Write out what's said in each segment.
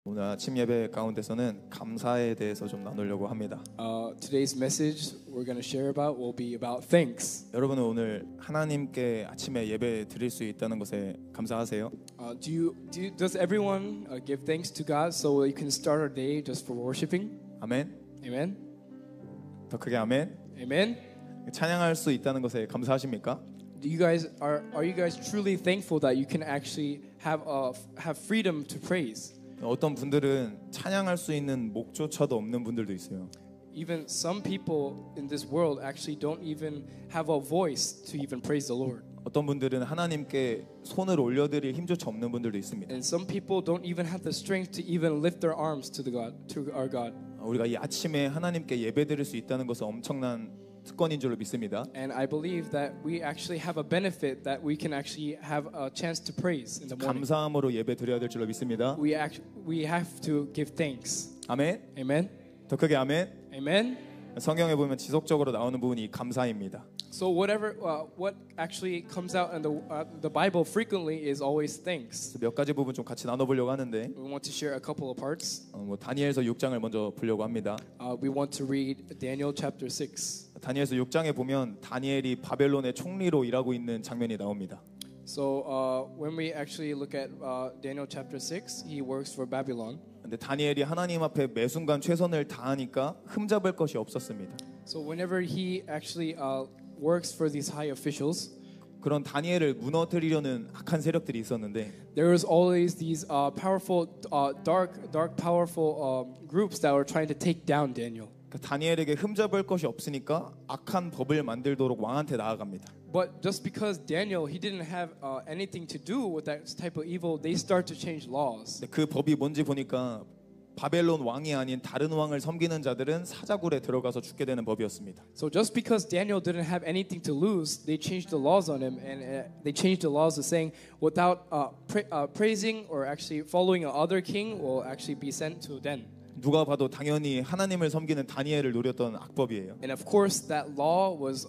오늘 아침 예배 가운데서는 감사에 대해서 좀 나누려고 합니다. Today's message we're going to share about will be about thanks. 여러분은 오늘 하나님께 아침에 예배 드릴 수 있다는 것에 감사하세요? Does everyone give thanks to God so you can start our day just for worshiping? 아멘. Amen. 더 크게 아멘. Amen. 찬양할 수 있다는 것에 감사하십니까? Are you guys truly thankful that you can actually have freedom to praise? 어떤 분들은 찬양할 수 있는 목조차도 없는 분들도 있어요. Even some people in this world actually don't even have a voice to even praise the Lord. 어떤 분들은 하나님께 손을 올려드릴 힘조차 없는 분들도 있습니다. And some people don't even have the strength to even lift their arms to our God. 우리가 이 아침에 하나님께 예배드릴 수 있다는 것은 엄청난 특권인 줄로 믿습니다. And I believe that we actually have a benefit that we can actually have a chance to praise in the morning. 감사함으로 예배드려야 될 줄로 믿습니다. We have to give thanks. 아멘. Amen. 더 크게 아멘. Amen. 성경에 보면 지속적으로 나오는 부분이 감사입니다. So what actually comes out in the Bible frequently is always thanks. 몇 가지 부분 좀 같이 나눠보려고 하는데 We want to share a couple of parts. 다니엘서 6장을 먼저 보려고 합니다. We want to read Daniel chapter 6. 다니엘서 6장에 보면 다니엘이 바벨론의 총리로 일하고 있는 장면이 나옵니다. So when we actually look at Daniel chapter 6, he works for Babylon. 근데 다니엘이 하나님 앞에 매 순간 최선을 다하니까 흠잡을 것이 없었습니다. So whenever he actually works for these high officials, 그런 다니엘을 무너뜨리려는 악한 세력들이 있었는데 there was always these powerful, powerful groups that were trying to take down Daniel. 다니엘에게 흠잡을 것이 없으니까 악한 법을 만들도록 왕한테 나아갑니다. But just because Daniel, he didn't have anything to do with that type of evil, they start to change laws. 그 법이 뭔지 보니까 바벨론 왕이 아닌 다른 왕을 섬기는 자들은 사자굴에 들어가서 죽게 되는 법이었습니다. So just because Daniel didn't have anything to lose, they changed the laws on him, and they changed the laws of saying without praising or actually following another king will actually be sent to den. 누가 봐도 당연히 하나님을 섬기는 다니엘을 노렸던 악법이에요. And of course, that law was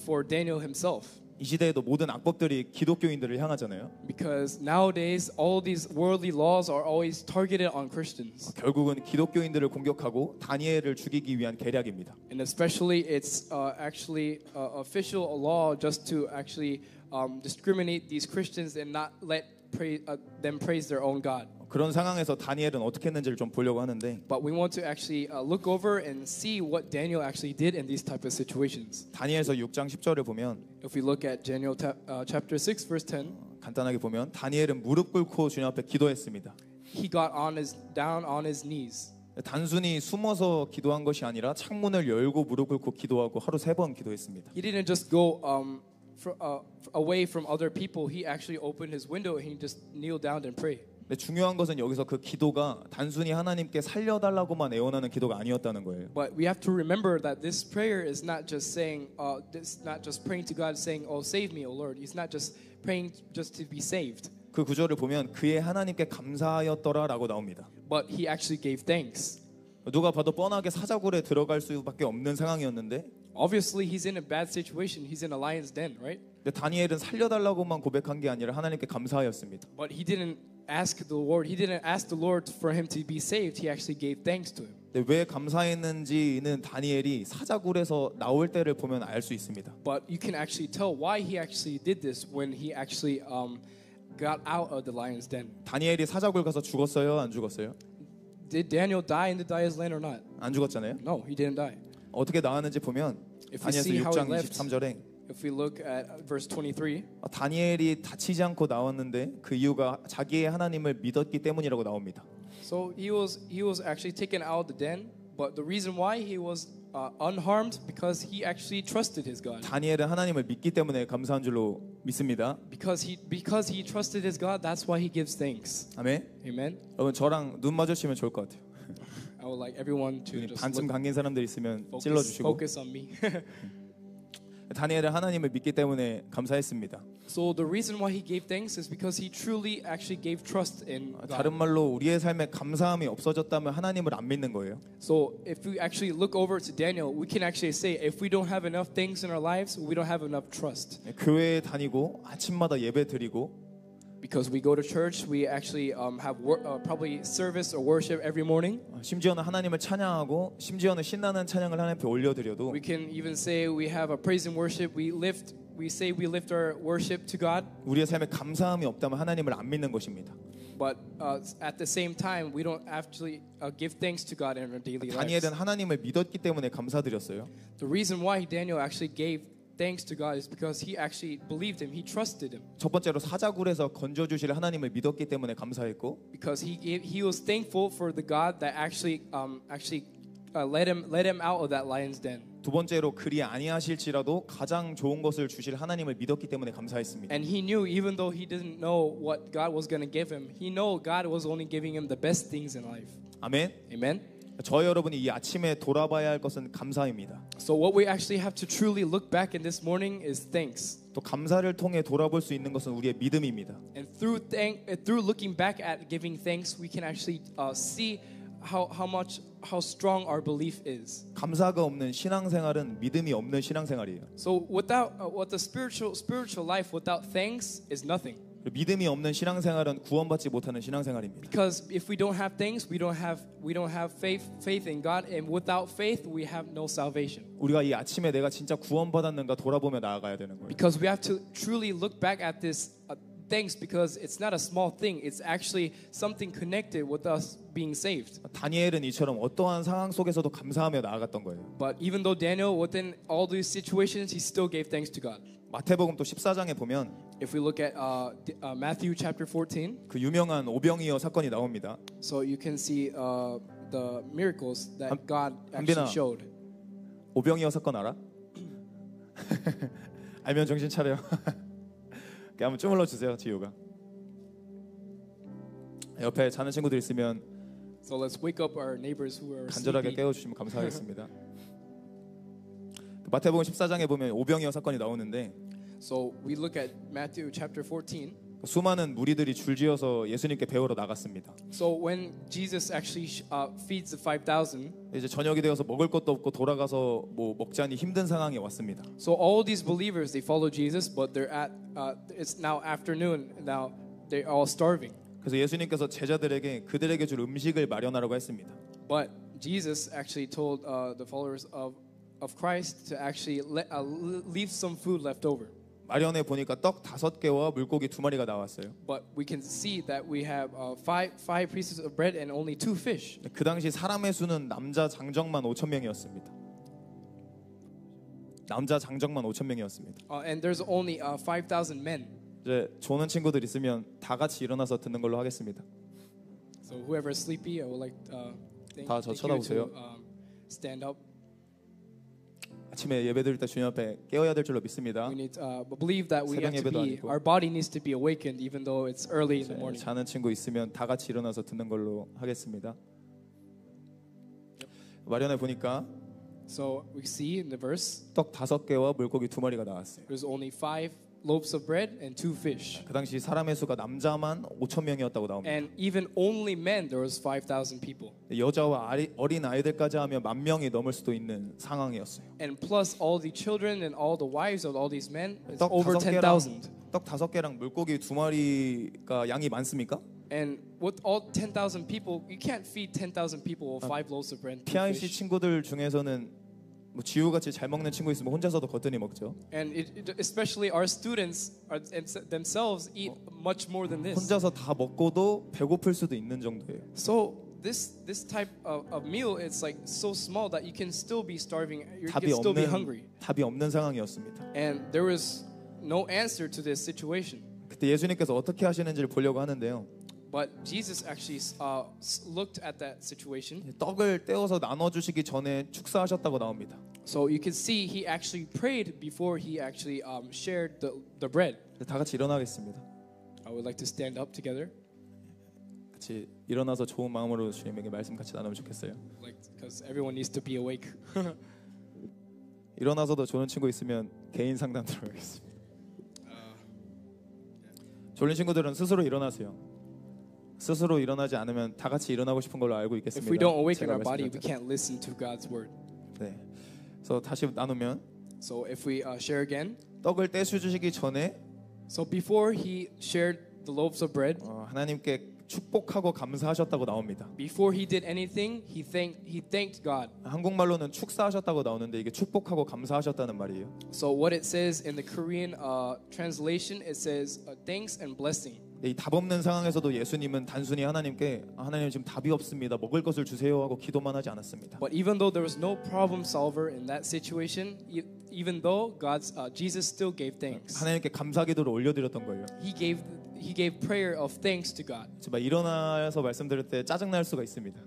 for Daniel himself. 이 시대에도 모든 악법들이 기독교인들을 향하잖아요. Because nowadays, all these worldly laws are always targeted on Christians. 결국은 기독교인들을 공격하고 다니엘을 죽이기 위한 계략입니다. And especially, it's actually official law just to actually discriminate these Christians and not let them praise their own God. 그런 상황에서 다니엘은 어떻게 했는지를 좀 보려고 하는데 But we want to actually look over and see what Daniel actually did in these type of situations. 다니엘서 6장 10절을 보면 If we look at Daniel chapter 6 verse 10, 간단하게 보면 다니엘은 무릎 꿇고 주님 앞에 기도했습니다. he got down on his knees. 단순히 숨어서 기도한 것이 아니라 창문을 열고 무릎 꿇고 기도하고 하루 3번 기도했습니다. He didn't just go away from other people. He actually opened his window and he just kneeled down and prayed. 근데 중요한 것은 여기서 그 기도가 단순히 하나님께 살려달라고만 애원하는 기도가 아니었다는 거예요. But we have to remember that this prayer is not just saying, not just praying to God saying, "Oh, save me, O Lord." He's not just praying just to be saved. 그 구절을 보면 그의 하나님께 감사하였더라라고 나옵니다. But he actually gave thanks. 누가 봐도 뻔하게 사자굴에 들어갈 수밖에 없는 상황이었는데 Obviously, he's in a bad situation. He's in a lion's den, right? 근데 다니엘은 살려달라고만 고백한 게 아니라 하나님께 감사하였습니다. But he didn't ask the Lord. He didn't ask the Lord for him to be saved. He actually gave thanks to him. 근데 왜 감사했는지는 다니엘이 사자굴에서 나올 때를 보면 알 수 있습니다. But you can actually tell why he actually did this when he actually got out of the lion's den. 다니엘이 사자굴 가서 죽었어요? 안 죽었어요? Did Daniel die in the lion's den or not? 안 죽었잖아요. No, he didn't die. 어떻게 나왔는지 보면 If we 다니엘서 see how he 6장 left, 23절에 if we look at verse 23, 다니엘이 다치지 않고 나왔는데 그 이유가 자기의 하나님을 믿었기 때문이라고 나옵니다. so he was actually taken out of the den, but the reason why he was unharmed because he actually trusted his God. 다니엘은 하나님을 믿기 때문에 감사한 줄로 믿습니다. Because he trusted his God, that's why he gives thanks. 아멘. Amen. 여러분 저랑 눈 마주치면 좋을 것 같아요. I would like everyone to just 반쯤 감긴 사람들 있으면 focus, 찔러주시고. focus on me. 다니엘은 하나님을 믿기 때문에 감사했습니다. So the reason why he gave thanks is because he truly actually gave trust in 다른 God. 말로 우리의 삶에 감사함이 없어졌다면 하나님을 안 믿는 거예요. So if we actually look over to Daniel, we can actually say if we don't have enough things in our lives, we don't have enough trust. 교회에 다니고 아침마다 예배 드리고 Because we go to church, we actually have probably service or worship every morning. 심지어는 하나님을 찬양하고 심지어는 신나는 찬양을 하나님 앞에 올려드려도 We can even say we have a praise and worship. We say we lift our worship to God. 우리의 삶에 감사함이 없다면 하나님을 안 믿는 것입니다. But at the same time, we don't actually give thanks to God in our daily lives. 다니엘은 하나님을 믿었기 때문에 감사드렸어요. The reason why Daniel actually gave thanks to God is because he actually believed him. He trusted him. 첫 번째로 사자굴에서 건져 주실 하나님을 믿었기 때문에 감사했고, Because he was thankful for the God that actually let him out of that lion's den. 두 번째로 그리 아니하실지라도 가장 좋은 것을 주실 하나님을 믿었기 때문에 감사했습니다. And he knew, even though he didn't know what God was going to give him, he knew God was only giving him the best things in life. 아멘. Amen. 저 여러분이 이 아침에 돌아봐야 할 것은 감사입니다. So what we actually have to truly look back in this morning is thanks. 또 감사를 통해 돌아볼 수 있는 것은 우리의 믿음입니다. And through looking back at giving thanks, we can actually see how strong our belief is. 감사가 없는 신앙생활은 믿음이 없는 신앙생활이에요. So what the spiritual life without thanks is nothing. 믿음이 없는 신앙생활은 구원받지 못하는 신앙생활입니다. Because if we don't have thanks, we don't have faith in God, and without faith, we have no salvation. 우리가 이 아침에 내가 진짜 구원받았는가 돌아보며 나아가야 되는 거예요. Because we have to truly look back at this thanks, because it's not a small thing. It's actually something connected with us being saved. 다니엘은 이처럼 어떠한 상황 속에서도 감사하며 나아갔던 거예요. But even though Daniel, within all these situations, he still gave thanks to God. 마태복음 또 14장에 보면 If we look at Matthew chapter 14, 그 유명한 오병이어 사건이 나옵니다. so you can see the miracles that God 한빈아. actually showed. 오병이어 사건 알아? 알면 정신 차려. 한번 좀 흘러주세요, 지효가. 옆에 자는 친구들 있으면 So let's wake up our neighbors who are 간절하게 sleepy. 깨워주시면 감사하겠습니다. 마태복음 14장에 보면 오병이어 사건이 나오는데 So we look at Matthew chapter 14. 수많은 무리들이 줄지어서 예수님께 배우러 나갔습니다. So when Jesus actually feeds the 5,000, 이제 저녁이 되어서 먹을 것도 없고 돌아가서 뭐 먹자니 힘든 상황이 왔습니다. so all these believers, they follow Jesus, but they're at it's now afternoon. Now they're all starving. 그래서 예수님께서 제자들에게 그들에게 줄 음식을 마련하라고 했습니다. But Jesus actually told the followers of Christ to actually leave some food left over. 마련해 보니까 떡 5개와 물고기 2마리가 나왔어요. But we can see that we have five pieces of bread and only 2 fish. 그 당시 사람의 수는 남자 장정만 5,000명이었습니다. 남자 장정만 5,000명이었습니다. And there's only 5,000 men. 이제 조는 친구들 있으면 다 같이 일어나서 듣는 걸로 하겠습니다. So whoever is sleepy, I would like 다 저 쳐다보세요. stand up. 아침에 예배 드릴 때 주님 앞에 깨어야 될 줄로 믿습니다. We need believe that we 새벽 have to 예배도 be. 아니고. Our body needs to be awakened, even though it's early in the morning. 자는 친구 있으면 다 같이 일어나서 듣는 걸로 하겠습니다. 마련해 보니까 So we see in the verse, 떡 5개와 물고기 2마리가 나왔어요. there's only 5 loaves of bread and 2 fish. 그 당시 사람의 수가 남자만 5,000명이었다고 나옵니다. And even only men, there was 5,000 people. 여자와 어린 아이들까지 하면 10,000명이 넘을 수도 있는 상황이었어요. And plus all the children and all the wives of all these men, it's 떡 over 10,000. 떡 5개랑 물고기 2마리가 양이 많습니까? And with all 10,000 people, you can't feed 10,000 people with 5 loaves of bread and 2 PIC fish. 친구들 중에서는 뭐 지우같이 잘 먹는 친구 있으면 혼자서도 거뜬히 먹죠. And especially our students themselves eat much more than this. 혼자서 다 먹고도 배고플 수도 있는 정도예요. So this type of meal, it's like so small that you can still be starving. You can still be hungry. 답이 없는 상황이었습니다. And there was no answer to this situation. 그때 예수님께서 어떻게 하시는지를 보려고 하는데요. But Jesus actually looked at that situation. 떡을 떼어서 나눠 주시기 전에 축사하셨다고 나옵니다. So you can see he actually prayed before he actually shared the bread. 다 같이 일어나겠습니다. I would like to stand up together. 같이 일어나서 좋은 마음으로 주님에게 말씀 같이 나누면 좋겠어요. Like, because everyone needs to be awake. 일어나서도 좋은 친구 있으면 개인 상담 들어가겠습니다. 졸린 친구들은 스스로 일어나세요. 스스로 일어나지 않으면 다 같이 일어나고 싶은 걸로 알고 있겠습니다. If we don't awaken 제가 our body, we 말씀드렸죠. can't listen to God's word. 네. 그래서 다시 나누면 So if we share again, 떡을 떼서 주시기 전에 so before he shared the loaves of bread, 하나님께 축복하고 감사하셨다고 나옵니다. before he did anything, he thanked God. 한국말로는 축사하셨다고 나오는데 이게 축복하고 감사하셨다는 말이에요. So what it says in the Korean translation, it says thanks and blessing. 이 답 없는 상황에서도 예수님은 단순히 하나님께 하나님 지금 답이 없습니다. 먹을 것을 주세요 하고 기도만 하지 않았습니다. But even though there was no problem solver in that situation, even though Jesus still gave thanks. 하나님께 감사 기도를 올려드렸던 거예요. He gave prayer of thanks to God. 정말 일어나서 말씀드릴 때 짜증 날 수가 있습니다.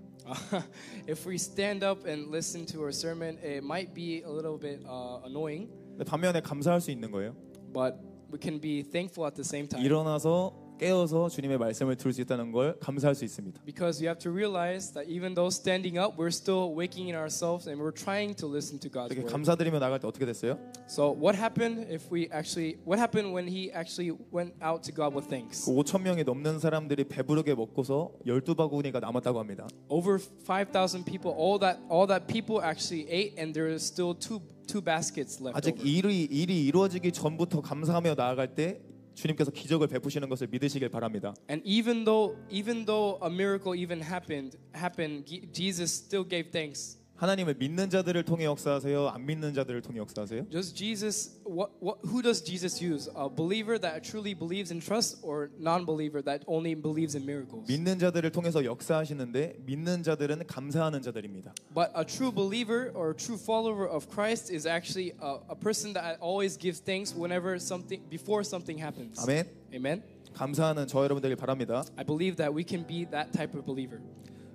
If we stand up and listen to our sermon, it might be a little bit annoying, 반면에 감사할 수 있는 거예요. but we can be thankful at the same time. 일어나서 깨어서 주님의 말씀을 들을 수 있다는 걸 감사할 수 있습니다. Because you have to realize that even though standing up, we're still waking in ourselves and we're trying to listen to God's 이렇게 word. 감사드리며 나갈 때 어떻게 됐어요? So what happened when he actually went out to God with thanks? 5천 명이 넘는 사람들이 배부르게 먹고서 12바구니가 남았다고 합니다. Over 5,000 people, all that people actually ate, and there is still two baskets left 아직 over. 일이 이루어지기 전부터 감사하며 나아갈 때 주님께서 기적을 베푸시는 것을 믿으시길 바랍니다. And even though a miracle even happened, Jesus still gave thanks. 하나님을 믿는 자들을 통해 역사하세요? 안 믿는 자들을 통해 역사하세요? Does Jesus who does Jesus use? A believer that truly believes and trusts, or non-believer that only believes in miracles? 믿는 자들을 통해서 역사하시는데 믿는 자들은 감사하는 자들입니다. But a true believer or a true follower of Christ is actually a person that always gives thanks before something happens. 아멘. Amen. 감사하는 저 여러분들이 바랍니다. I believe that we can be that type of believer.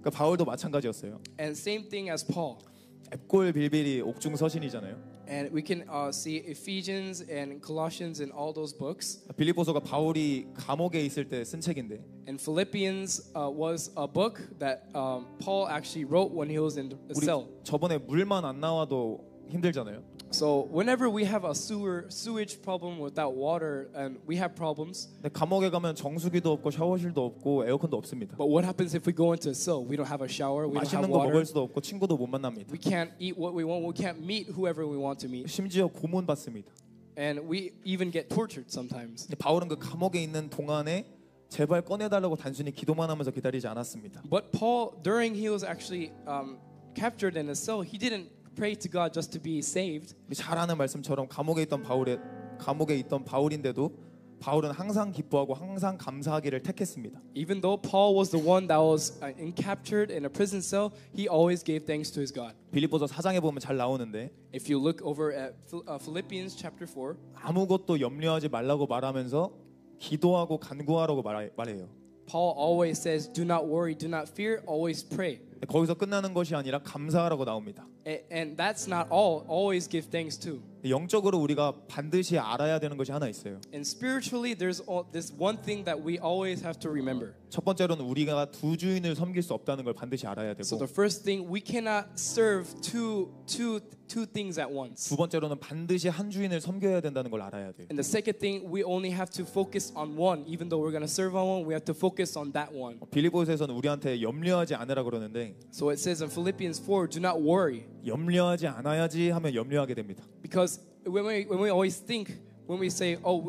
그러니까 바울도 마찬가지였어요. And same thing as Paul. 앱골 빌빌이 옥중 서신이잖아요. And we can see Ephesians and Colossians and all those books. 빌립보서가 바울이 감옥에 있을 때 쓴 책인데 And Philippians was a book that Paul actually wrote when he was in the 우리 cell. 저번에 물만 안 나와도 힘들잖아요. So whenever we have a sewage problem without water and we have problems. 근데 감옥에 가면 정수기도 없고 샤워실도 없고 에어컨도 없습니다. But what happens if we go into a cell? We don't have a shower, we don't have 맛있는 거 water. 먹을 수도 없고 친구도 못 만납니다. We can't eat what we want, we can't meet whoever we want to meet. 심지어 고문 받습니다. And we even get tortured sometimes. 근데 바울은 그 감옥에 있는 동안에 제발 꺼내달라고 단순히 기도만 하면서 기다리지 않았습니다. But Paul, during he was actually captured in a cell, he didn't pray to God just to be saved. 잘 아는 말씀처럼 감옥에 있던 바울인데도 바울은 항상 기뻐하고 항상 감사하기를 택했습니다. Even though Paul was the one that was captured in a prison cell, he always gave thanks to his God. 빌립보서 4장에 보면 잘 나오는데 If you look over at Philippians chapter 4, 아무것도 염려하지 말라고 말하면서 기도하고 간구하라고 말해요. Paul always says, "Do not worry, do not fear, always pray." 거기서 끝나는 것이 아니라 감사하라고 나옵니다. And that's not all. Always give thanks too. 영적으로 우리가 반드시 알아야 되는 것이 하나 있어요. And spiritually, there's this one thing that we always have to remember. 첫 번째로는 우리가 두 주인을 섬길 수 없다는 걸 반드시 알아야 So 되고 the first thing, we cannot serve two things at once. 두 번째로는 반드시 한 주인을 섬겨야 된다는 걸 알아야 돼요. And the second thing, we only have to focus on one. Even though we're going to serve on one, we have to focus on that one. 빌립보서에서는 우리한테 염려하지 않으라 그러는데 So it says in Philippians 4, do not worry. 염려하지 않아야지 하면 염려하게 됩니다. Because when we always think, when we say, oh,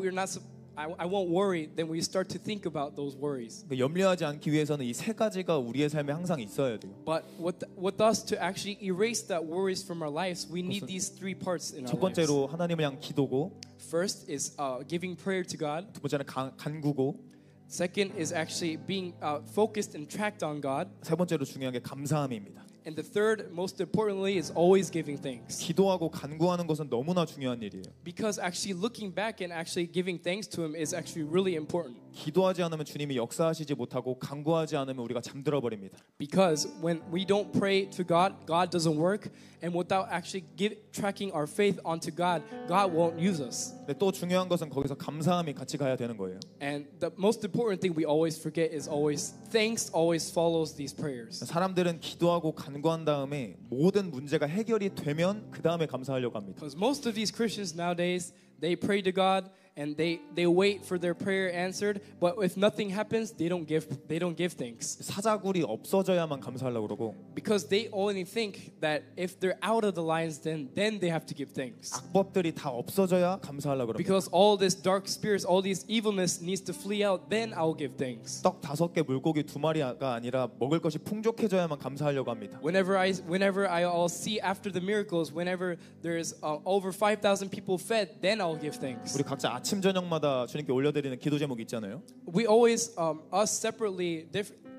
I won't worry, then we start to think about those worries. 염려하지 않기 위해서는 이 세 가지가 우리의 삶에 항상 있어야 돼요. But with us to actually erase that worries from our lives, we need these three parts in our 첫 lives. 번째로 하나님을 향한 기도고, First is giving prayer to God. 두 번째는 간구고, Second is actually being focused and tracked on God. 세 번째로 중요한 게 감사함입니다. And the third, most importantly, is always giving thanks. 기도하고 간구하는 것은 너무나 중요한 일이에요. Because actually looking back and actually giving thanks to Him is actually really important. 기도하지 않으면 주님이 역사하시지 못하고 간구하지 않으면 우리가 잠들어 버립니다. Because when we don't pray to God, God doesn't work. And without actually tracking our faith onto God, God won't use us. 근데 또 중요한 것은 거기서 감사함이 같이 가야 되는 거예요. And the most important thing we always forget is always thanks always follows these prayers. 사람들은 기도하고 간구한 다음에 모든 문제가 해결이 되면 그 다음에 감사하려고 합니다. Because most of these Christians nowadays, they pray to God and they wait for their prayer answered. But if nothing happens, they don't give thanks 사자굴이 없어져야만 감사하려고 그러고 because they only think that if they're out of the lines, then they have to give thanks. 악법들이 다 없어져야 감사하려고 그럽니다. Because all this dark spirits, all this evilness needs to flee out, then I'll give thanks. 떡 5개 물고기 2마리가 아니라 먹을 것이 풍족해져야만 감사하려고 합니다. Whenever I'll see after the miracles, whenever there's over 5,000 people fed, then I'll give thanks. 우리 각자 아침 저녁마다 주님께 올려드리는 기도 제목이 있잖아요. We always, us separately,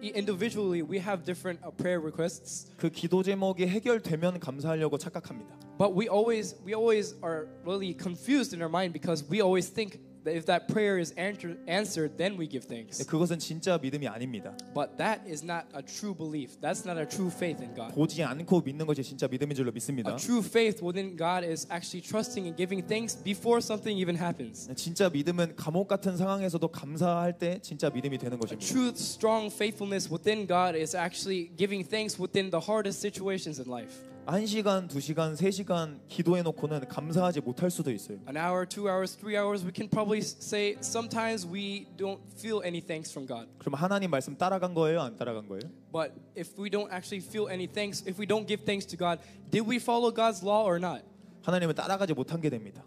individually, we have different prayer requests. 그 기도 제목이 해결되면 감사하려고 착각합니다. But we always are really confused in our mind because we always think that if that prayer is answered, then we give thanks. 그것은 진짜 믿음이 아닙니다. But that is not a true belief. That's not a true faith in God. 보지 않고 믿는 것이 진짜 믿음인 줄로 믿습니다. A true faith within God is actually trusting and giving thanks before something even happens. 진짜 믿음은 감옥 같은 상황에서도 감사할 때 진짜 믿음이 되는 것입니다. True strong faithfulness within God is actually giving thanks within the hardest situations in life. 1시간, 2시간, 3시간 기도해 놓고는 감사하지 못할 수도 있어요. An hour, 2 hours, 3 hours, we can probably say sometimes we don't feel any thanks from God. 그럼 하나님 말씀 따라간 거예요, 안 따라간 거예요? But if we don't actually feel any thanks, if we don't give thanks to God, did we follow God's law or not? 하나님은 따라가지 못한 게 됩니다.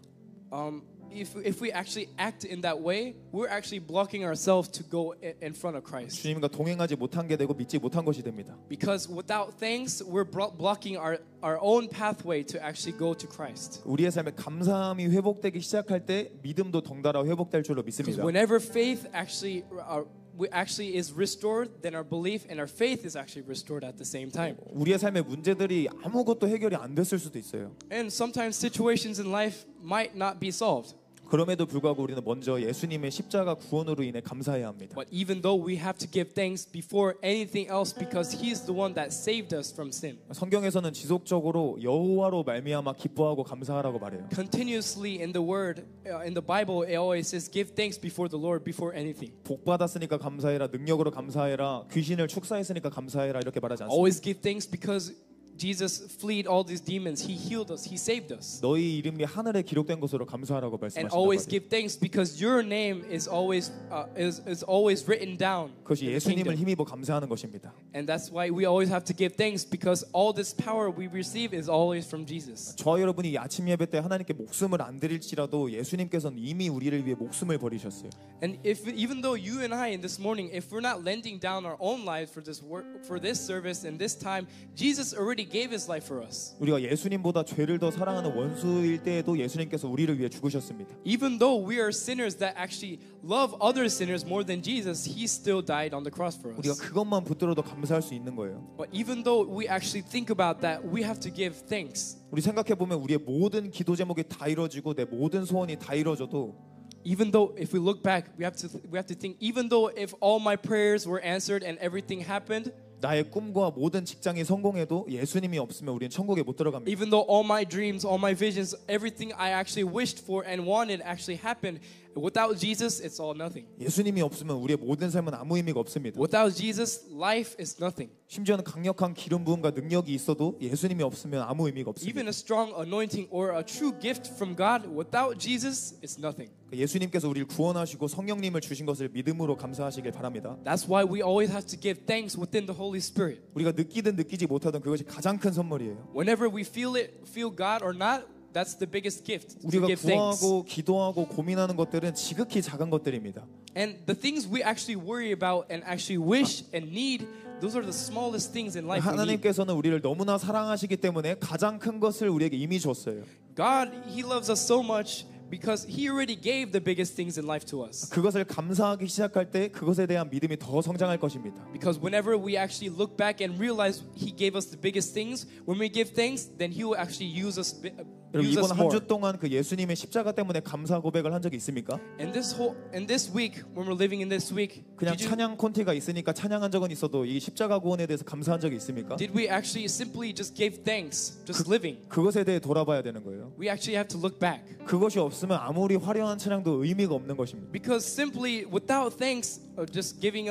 If we actually act in that way, we're actually blocking ourselves to go in front of Christ. 주님과 동행하지 못한 게 되고 믿지 못한 것이 됩니다. Because without thanks, we're blocking our own pathway to actually go to Christ. 우리의 삶에 감사함이 회복되기 시작할 때 믿음도 덩달아 회복될 줄로 Because 믿습니다. whenever faith actually is restored, then our belief and our faith is actually restored at the same time. 우리의 삶의 문제들이 아무것도 해결이 안 됐을 수도 있어요. And sometimes situations in life might not be solved. 그럼에도 불구하고 우리는 먼저 예수님의 십자가 구원으로 인해 감사해야 합니다. But even though we have to give thanks before anything else because He's the one that saved us from sin. 성경에서는 지속적으로 여호와로 말미암아 기뻐하고 감사하라고 말해요. Continuously in the Word, in the Bible, it always says, "Give thanks before the Lord before anything." 복 받았으니까 감사해라, 능력으로 감사해라, 귀신을 축사했으니까 감사해라 이렇게 말하지 않습니다. Always give thanks because Jesus fled all these demons. He healed us. He saved us. 너희 이름이 하늘에 기록된 것으로 감사하라고 And always 말씀하신다. give thanks because your name is always written down. 그것이 in the 예수님을 kingdom. 힘입어 감사하는 것입니다. And that's why we always have to give thanks because all this power we receive is always from Jesus. 저와 여러분이 아침 예배 때 하나님께 목숨을 안 드릴지라도 예수님께서는 이미 우리를 위해 목숨을 버리셨어요. And even though you and I in this morning, if we're not lending down our own lives for this work, for this service and this time, Jesus already gave His life for us. 우리가 예수님보다 죄를 더 사랑하는 원수일 때에도 예수님께서 우리를 위해 죽으셨습니다. Even though we are sinners that actually love other sinners more than Jesus, He still died on the cross for 우리가 us. 그것만 붙들어도 감사할 수 있는 거예요. But even though we actually think about that, we have to give thanks. 우리 생각해 보면 우리의 모든 기도 제목이 다 이루어지고 내 모든 소원이 다 이루어져도 Even though if we look back, we have to think. Even though if all my prayers were answered and everything happened. 나의 꿈과 모든 직장이 성공해도 예수님이 없으면 우리는 천국에 못 들어갑니다. Even though all my dreams, all my visions, everything I actually wished for and wanted actually happened, without Jesus, it's all nothing. 예수님이 없으면 우리의 모든 삶은 아무 의미가 없습니다. Without Jesus, life is nothing. 심지어는 강력한 기름 부음과 능력이 있어도 예수님이 없으면 아무 의미가 없습니다. Even a strong anointing or a true gift from God, without Jesus, it's nothing. 예수님께서 우리를 구원하시고 성령님을 주신 것을 믿음으로 감사하시길 바랍니다. That's why we always have to give thanks within the Holy Spirit. 우리가 느끼든 느끼지 못하든 그것이 가장 큰 선물이에요. Whenever we feel God or not, that's the biggest gift. To 우리가 give thanks. 구하고 기도하고 고민하는 것들은 지극히 작은 것들입니다. And the things we actually worry about and actually wish and need, those are the smallest things in life we need. 하나님께서는 우리를 너무나 사랑하시기 때문에 가장 큰 것을 우리에게 이미 줬어요. God, He loves us so much because He already gave the biggest things in life to us. 그것을 감사하기 시작할 때 그것에 대한 믿음이 더 성장할 것입니다. Because whenever we actually look back and realize He gave us the biggest things, when we give thanks, then He will actually use us 이번 한 more. 주 동안 그 예수님의 십자가 때문에 감사 고백을 한 적이 있습니까? And this week, when we're living in this week, 그냥 찬양 콘티가 있으니까 찬양한 적은 있어도 이 십자가 구원에 대해서 감사한 적이 있습니까? did we actually simply just give thanks, just living? 그것에 대해 돌아봐야 되는 거예요. We actually have to look back. 그것이 없으면 아무리 화려한 찬양도 의미가 없는 것입니다. Because simply without thanks, just giving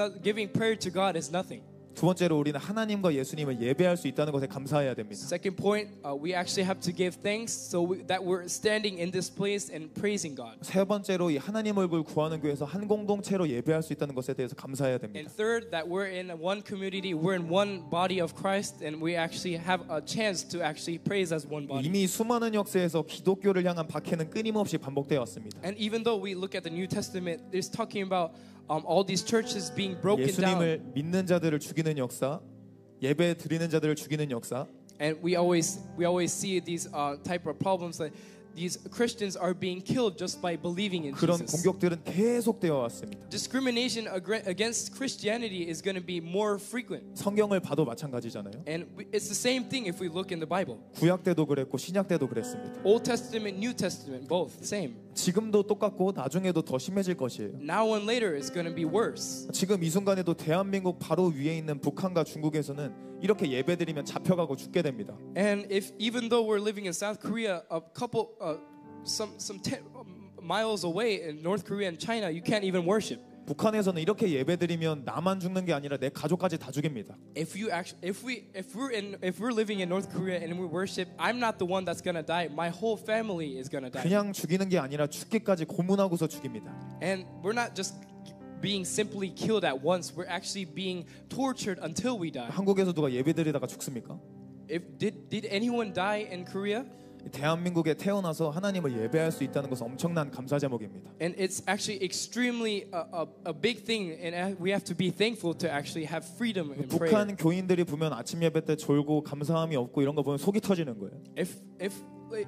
prayer to God is nothing. 두 번째로 우리는 하나님과 예수님을 예배할 수 있다는 것에 감사해야 됩니다. Second point, we actually have to give thanks that we're standing in this place and praising God. 세 번째로 이 하나님 얼굴 구하는 교회에서 한 공동체로 예배할 수 있다는 것에 대해서 감사해야 됩니다. And third, that we're in one community, we're in one body of Christ, and we actually have a chance to actually praise as one body. 이미 수많은 역사에서 기독교를 향한 박해는 끊임없이 반복되어 왔습니다. And even though we look at the New Testament, it's talking about all these churches being broken down. 예수님을 믿는 자들을 죽이는 역사, 예배 드리는 자들을 죽이는 역사. And we always see these type of problems that these Christians are being killed just by believing in 그런 Jesus. 공격들은 계속되어 왔습니다. Discrimination against Christianity is going to be more frequent. 성경을 봐도 마찬가지잖아요. And it's the same thing if we look in the Bible. 구약 때도 그랬고 신약 때도 그랬습니다. Old Testament, New Testament, both the same. 지금도 똑같고 나중에도 더 심해질 것이에요. Now and later is going to be worse. 지금 이 순간에도 대한민국 바로 위에 있는 북한과 중국에서는 이렇게 예배드리면 잡혀가고 죽게 됩니다. And even though we're living in South Korea, a couple some 10 miles away in North Korea and China, you can't even worship. 북한에서는 이렇게 예배드리면 나만 죽는 게 아니라 내 가족까지 다 죽입니다. If we're living in North Korea and we worship, I'm not the one that's gonna die. My whole family is gonna die. 그냥 죽이는 게 아니라 죽기까지 고문하고서 죽입니다. And we're not just being simply killed at once. We're actually being tortured until we die. 한국에서 누가 예배드리다가 죽습니까? Did anyone die in Korea? 대한민국에 태어나서 하나님을 예배할 수 있다는 것은 엄청난 감사 제목입니다. And it's actually extremely a big thing, and we have to be thankful to actually have freedom in prayer. 북한 교인들이 보면 아침 예배 때 졸고 감사함이 없고 이런 거 보면 속이 터지는 거예요.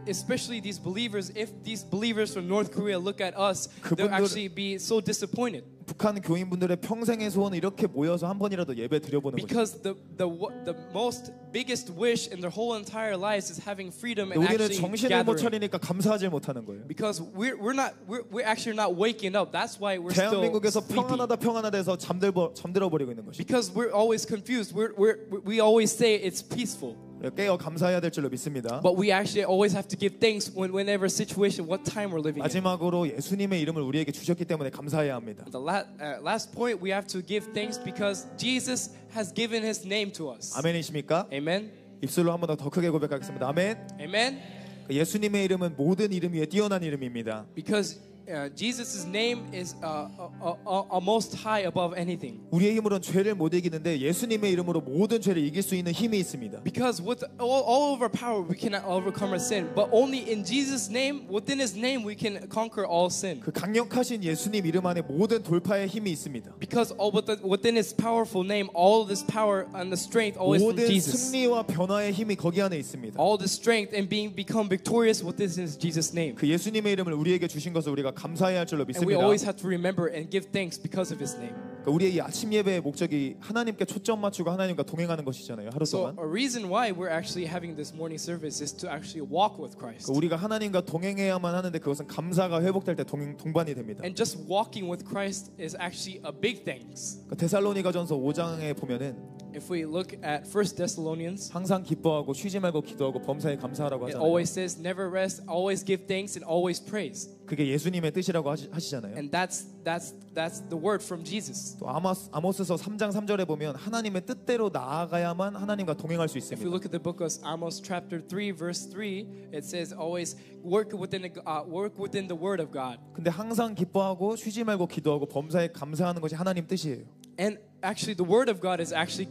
Especially these believers, if these believers from North Korea look at us, they'll actually be so disappointed. 북한 교인분들의 평생의 소원은 이렇게 모여서 한 번이라도 예배 드려보는 거죠. Because the most biggest wish in their whole entire lives is having freedom and 우리는 actually 정신을 못 gathering. 차리니까 감사하지 못하는 거예요. Because we're actually not waking up. That's why we're still 대한민국에서 sleeping. 평안하다 해서 잠들어 버리고 있는 것이. Because we're always confused. We always say it's peaceful. 깨어 감사해야 될 줄로 믿습니다. But we actually always have to give thanks whenever situation, what time we're living in. 마지막으로 예수님의 이름을 우리에게 주셨기 때문에 감사해야 합니다. The last point, we have to give thanks because Jesus has given His name to us. 아멘이십니까? Amen. 입술로 한 번 더 크게 고백하겠습니다. 아멘. Amen. 예수님의 이름은 모든 이름 위에 뛰어난 이름입니다. Because Jesus' name is most high above anything. 우리의 힘으로는 죄를 못 이기는데 예수님의 이름으로 모든 죄를 이길 수 있는 힘이 있습니다. Because with all of our power we cannot overcome our sin, but only in Jesus' name, within His name, we can conquer all sin. 그 강력하신 예수님 이름 안에 모든 돌파의 힘이 있습니다. Because within His powerful name, all this power and the strength always from 모든 Jesus. 승리와 변화의 힘이 거기 안에 있습니다. All the strength and become victorious within Jesus' name. 그 예수님의 이름을 우리에게 주신 것을 우리가 감사해야 할 줄로 And we 믿습니다. always have to remember and give thanks because of His name. 그러니까 우리의 이 아침 예배의 목적이 하나님께 초점 맞추고 하나님과 동행하는 것이잖아요. 하루 So 동안. a reason why we're actually having this morning service is to actually walk with Christ. 그러니까 우리가 하나님과 동행해야만 하는데 그것은 감사가 회복될 때 동반이 됩니다. And just walking with Christ is actually a big thanks. 그러니까 데살로니가전서 5장에 보면은 If we look at 1 Thessalonians, 항상 기뻐하고 쉬지 말고 기도하고 범사에 감사하라고 it 하잖아요. always says never rest, always give thanks, and always praise. 그게 예수님의 뜻이라고 하시잖아요. And that's the word from Jesus. 또 아모스서 3장 3절에 보면 하나님의 뜻대로 나아가야만 하나님과 동행할 수 If you 있습니다. look at the book of Amos chapter 3 verse 3, it says always work within the word of God. 근데 항상 기뻐하고 쉬지 말고 기도하고 범사에 감사하는 것이 하나님 뜻이에요. And actually the word of God is actually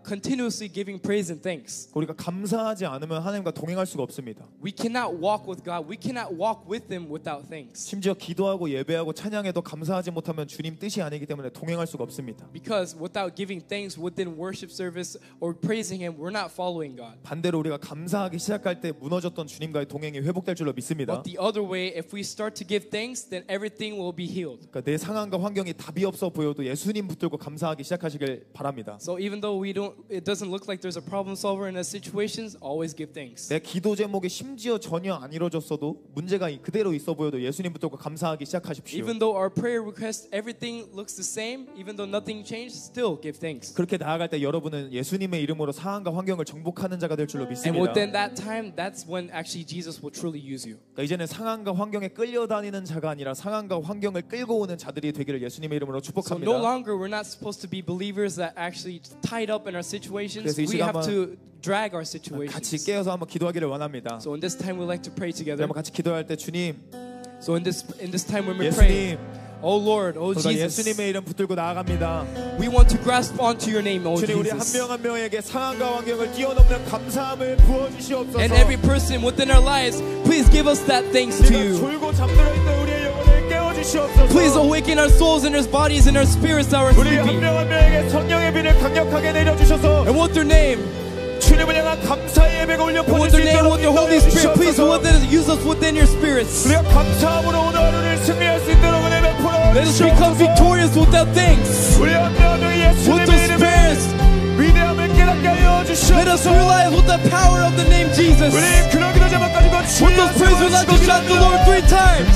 continuously giving praise and thanks. 우리가 감사하지 않으면 하나님과 동행할 수가 없습니다. We cannot walk with God. We cannot walk with Him without thanks. 심지어 기도하고 예배하고 찬양해도 감사하지 못하면 주님 뜻이 아니기 때문에 동행할 수가 없습니다. Because without giving thanks within worship service or praising Him, we're not following God. 반대로 우리가 감사하기 시작할 때 무너졌던 주님과의 동행이 회복될 줄로 믿습니다. But the other way, if we start to give thanks, then everything will be healed. 그러니까 내 상황과 환경이 답이 없어 보여도 예수님 붙들고 감사하기 시작하시길 바랍니다. So even though though it doesn't look like there's a problem solver in a situations, always give thanks. 내 기도 제목이 심지어 전혀 안 이루어졌어도 문제가 그대로 있어 보여도 예수님 붙들고 감사하기 시작하십시오. Even though our prayer request, everything looks the same, even though nothing changed, still give thanks. 그렇게 나아갈 때 여러분은 예수님의 이름으로 상황과 환경을 정복하는 자가 될 줄로 And 믿습니다. within that time, that's when actually Jesus will truly use you. 그러니까 이제는 상황과 환경에 끌려다니는 자가 아니라 상황과 환경을 끌고 오는 자들이 되기를 예수님의 이름으로 So 축복합니다. no longer we're not supposed to be believers that actually tied up in our situations. 그래서 이 We have 시간 to drag our 같이 situations. 깨어서 한번 기도하기를 원합니다. So in this time we like to pray together. 한번 같이 기도할 때 주님, So in this time when we pray, 예수님, oh Lord, oh 우리가 Jesus, 예수님의 이름 붙들고 나아갑니다. we want to grasp onto your name, oh 주님, 우리 한 Jesus. 명 한 명에게 상황과 환경을 뛰어넘는 감사함을 부어 주시옵소서. And every person within our lives, please give us that thanks to 우리가 you. 졸고 잠들어 있는 우리의 영혼을 깨워 주시옵소서. Please awaken our souls and our bodies and our spirits that are 우리 한 sleeping. 명 한 명에게 성령의 비를 강력하게 내려 주셔서 And with your name, 주님을 향한 감사의 예배가 울려 and 퍼질 with 수 your name, 있도록 with your Holy Spirit, please 주시옵소서. use us within your spirits. 우리가 감사함으로 오늘 하루를 승리할 수 있도록 은혜 베풀어 Let us become 주시옵소서. victorious without thanks. 우리 한 명 한 명이 With 예수님의 those 이름에 prayers, 위대함을 깨닫게 하여 let us 주시옵소서. realize with the power of the name Jesus. 우리 그러기도 제목까지 With those prayers, we'd like to shout the Lord 3 times.